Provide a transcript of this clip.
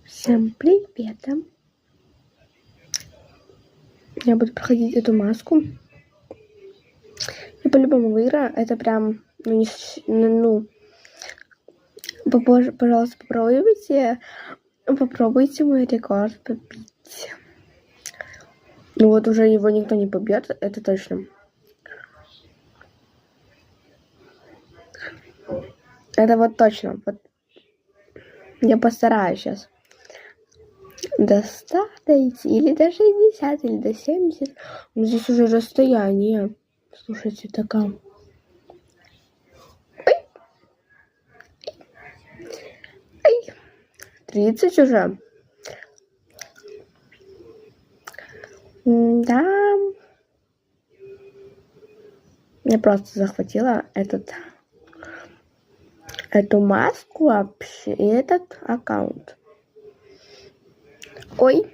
Всем привет! Я буду проходить эту маску. И по-любому выиграю. Это прям, пожалуйста, попробуйте мой рекорд побить. Ну вот уже его никто не побьет, это точно. Это вот точно. Вот. Я постараюсь сейчас. До 100 дойти, или до 60, или до 70. Но здесь уже расстояние. Слушайте, такая. Ой. 30 уже. Да. Я просто захватила эту маску вообще и этот аккаунт. Ой.